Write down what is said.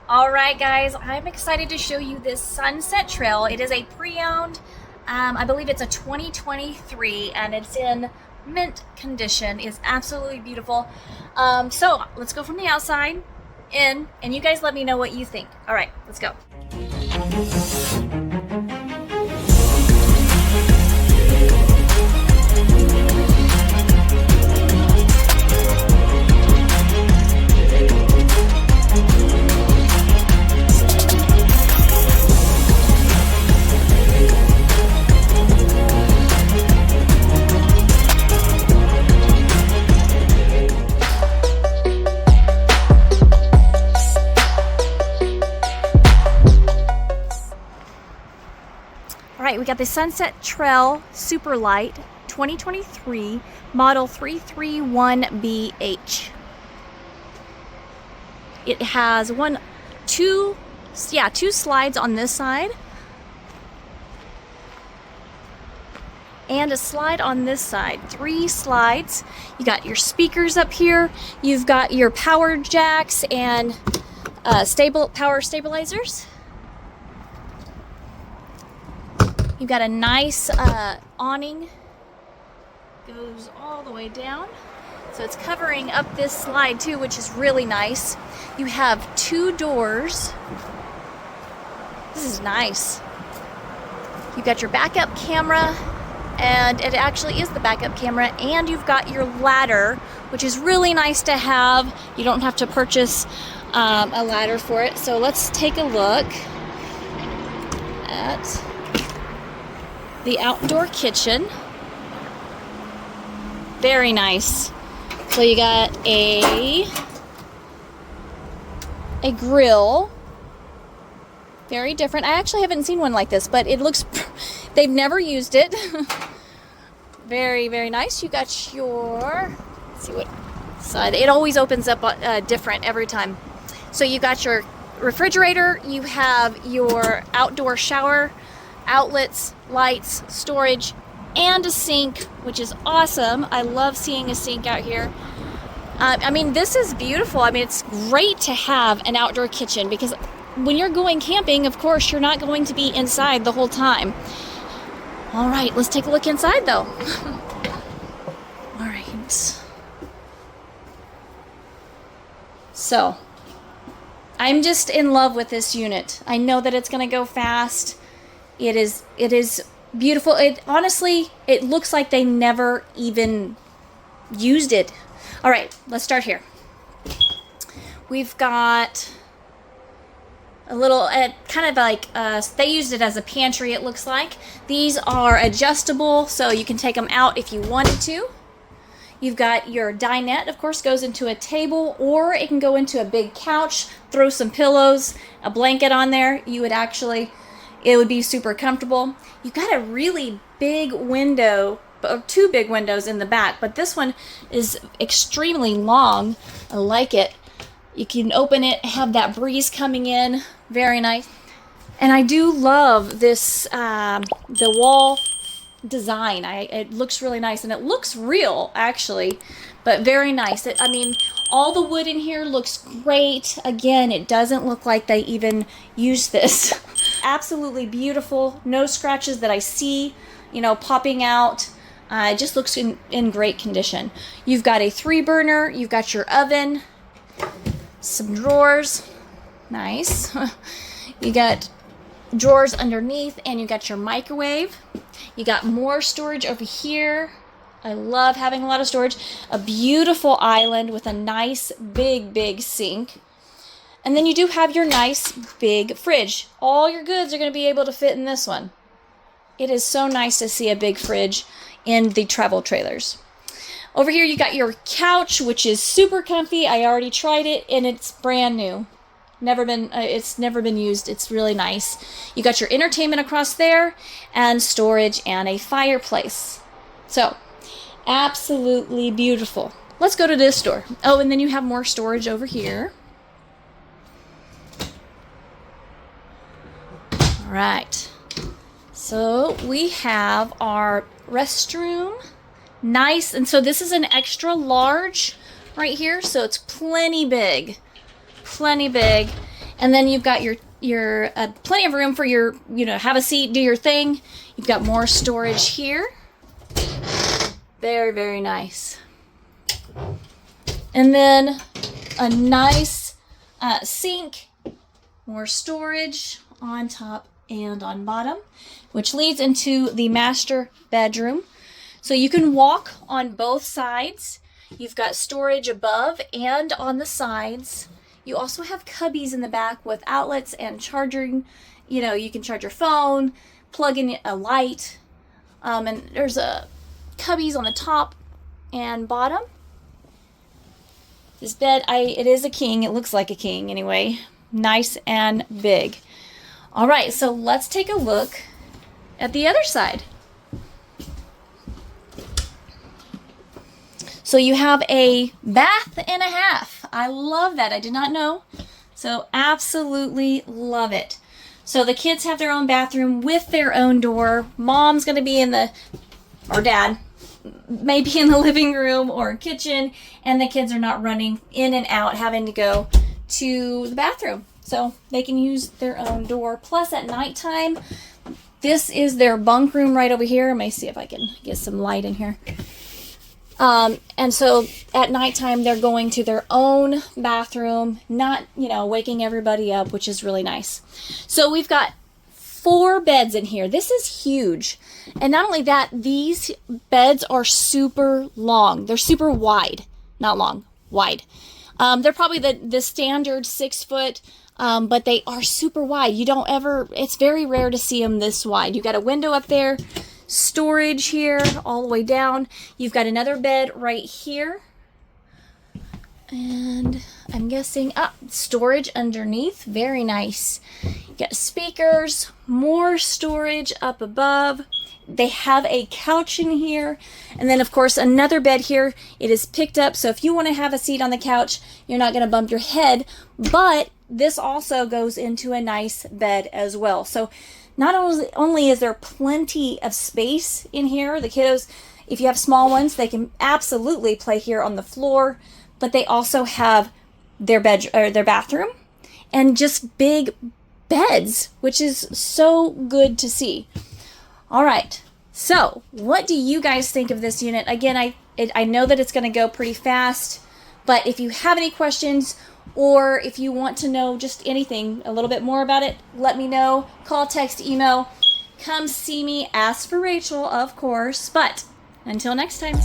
All right, guys, I'm excited to show you this Sunset Trail. It is a pre-owned, I believe it's a 2023, and it's in mint condition. It's absolutely beautiful. So let's go from the outside in, and you guys let me know what you think. All right, let's go. All right, we got the Sunset Trail Super Light 2023 model 331BH. It has two slides on this side and a slide on this side. 3 slides. You got your speakers up here. You've got your power jacks and power stabilizers. You've got a nice awning, goes all the way down. So it's covering up this slide too, which is really nice. You have 2 doors. This is nice. You've got your backup camera, and it actually is the backup camera, and you've got your ladder, which is really nice to have. You don't have to purchase a ladder for it. So let's take a look at the outdoor kitchen. Very nice. So you got a grill. Very different. I actually haven't seen one like this, but it looks, they've never used it. Very, very nice. You got your, let's see what side. It always opens up different every time. So you got your refrigerator. You have your outdoor shower, outlets, lights, storage, and a sink, which is awesome. I love seeing a sink out here. I mean, this is beautiful. I mean, it's great to have an outdoor kitchen because when you're going camping, of course, you're not going to be inside the whole time. All right, let's take a look inside though. All right. So, I'm just in love with this unit. I know that it's gonna go fast. It is beautiful. It honestly, it looks like they never even used it. All right, let's start here. We've got a little, kind of like, they used it as a pantry, it looks like. These are adjustable, so you can take them out if you wanted to. You've got your dinette, of course, goes into a table, or it can go into a big couch, throw some pillows, a blanket on there. You would actually, it would be super comfortable. You've got a really big window, or 2 big windows in the back, but this one is extremely long. I like it. You can open it, have that breeze coming in. Very nice. And I do love this, the wall design. It looks really nice, and it looks real, actually, but very nice. I mean, all the wood in here looks great. Again, it doesn't look like they even used this. Absolutely beautiful. No scratches that I see, popping out. It just looks in great condition. You've got a 3-burner. You've got your oven, some drawers. Nice. You got drawers underneath, and you got your microwave. You got more storage over here. I love having a lot of storage. A beautiful island with a nice big sink. And then you do have your nice big fridge. All your goods are going to be able to fit in this one. It is so nice to see a big fridge in the travel trailers. Over here you got your couch, which is super comfy. I already tried it, and it's brand new. It's never been used. It's really nice. You got your entertainment across there, and storage, and a fireplace. So, absolutely beautiful. Let's go to this door. Oh, and then you have more storage over here. All right. So we have our restroom. Nice. And so this is an extra large right here. So it's plenty big. And then you've got your plenty of room for your, have a seat, do your thing. You've got more storage here. Very, very nice. And then a nice sink, more storage on top and on bottom, which leads into the master bedroom. So you can walk on both sides. You've got storage above and on the sides. You also have cubbies in the back with outlets and charging. You can charge your phone, plug in a light, and there's cubbies on the top and bottom. This bed, it is a king. It looks like a king anyway. Nice and big. All right, so let's take a look at the other side. So you have a bath and a half. I love that. I did not know. So absolutely love it. So the kids have their own bathroom with their own door. Mom's going to be or dad, maybe in the living room or kitchen, and the kids are not running in and out having to go to the bathroom. So they can use their own door. Plus at nighttime, this is their bunk room right over here. Let me see if I can get some light in here. And so at nighttime, they're going to their own bathroom, not, waking everybody up, which is really nice. So we've got 4 beds in here. This is huge. And not only that, these beds are super long. They're super wide, not long, wide. They're probably the standard 6 foot, but they are super wide. It's very rare to see them this wide. You've got a window up there. Storage here all the way down. You've got another bed right here, and I'm guessing storage underneath. Very nice. You got speakers, more storage up above. They have a couch in here, and then of course another bed here. It is picked up, so if you want to have a seat on the couch, you're not going to bump your head, but this also goes into a nice bed as well. So not only is there plenty of space in here, the kiddos, if you have small ones, they can absolutely play here on the floor, but they also have their bathroom and just big beds, which is so good to see. All right, so what do you guys think of this unit? Again, I know that it's going to go pretty fast, but if you have any questions, or if you want to know just anything, a little bit more about it, let me know. Call, text, email. Come see me. Ask for Rachel, of course. But until next time.